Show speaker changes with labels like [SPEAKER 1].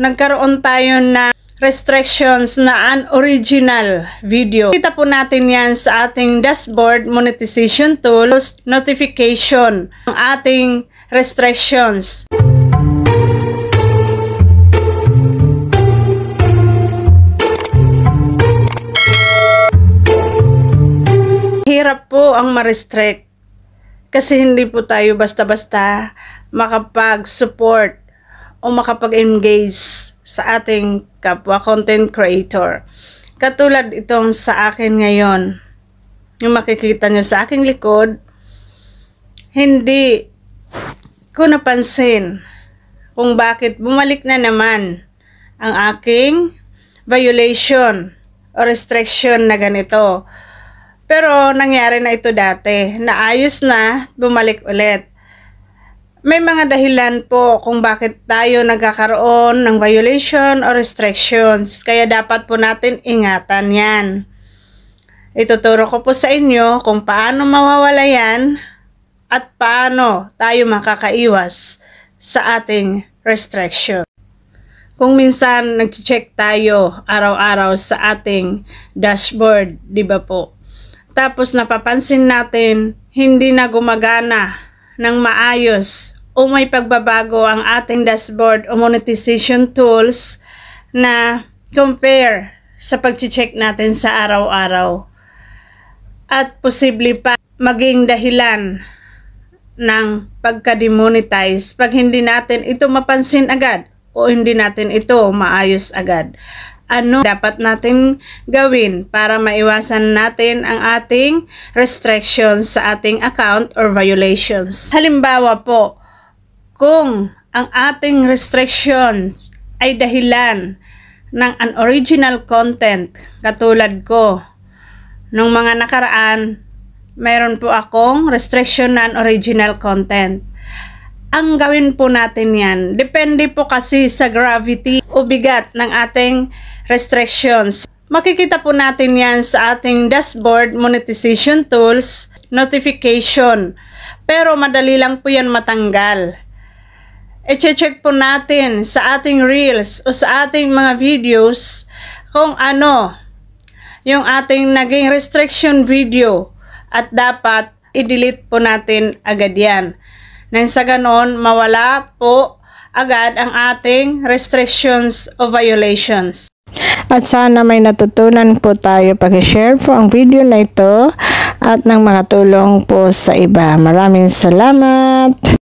[SPEAKER 1] nagkaroon tayo na restrictions na unoriginal video. Kita po natin yan sa ating dashboard monetization tools notification ang ating restrictions. Hirap po ang ma-restrict kasi hindi po tayo basta-basta makapag-support o makapag-engage sa ating kapwa content creator. Katulad itong sa akin ngayon. Yung makikita nyo sa aking likod, hindi ko napansin kung bakit bumalik na naman ang aking violation o restriction na ganito. Pero nangyari na ito dati. Naayos na, bumalik ulit. May mga dahilan po kung bakit tayo nagkakaroon ng violation o restrictions. Kaya dapat po natin ingatan yan. Ituturo ko po sa inyo kung paano mawawala yan at paano tayo makakaiwas sa ating restriction. Kung minsan nag-check tayo araw-araw sa ating dashboard, di ba po? Tapos napapansin natin hindi na gumagana ng maayos o may pagbabago ang ating dashboard o monetization tools na compare sa pag-check natin sa araw-araw. At posible pa maging dahilan ng pagka-demonetize pag hindi natin ito mapansin agad o hindi natin ito maayos agad. Ano dapat natin gawin para maiwasan natin ang ating restrictions sa ating account or violations? Halimbawa po, kung ang ating restrictions ay dahilan ng unoriginal content, katulad ko, nung mga nakaraan, mayroon po akong restriction na unoriginal content. Ang gawin po natin yan, depende po kasi sa gravity o bigat ng ating restrictions. Makikita po natin yan sa ating dashboard monetization tools notification. Pero madali lang po yan matanggal. I-check po natin sa ating reels o sa ating mga videos kung ano yung ating naging restriction video at dapat i-delete po natin agad yan. Nang sa ganon, mawala po agad ang ating restrictions o violations.
[SPEAKER 2] At sana may natutunan po tayo pag-share po ang video na ito at ng mga tulong po sa iba. Maraming salamat!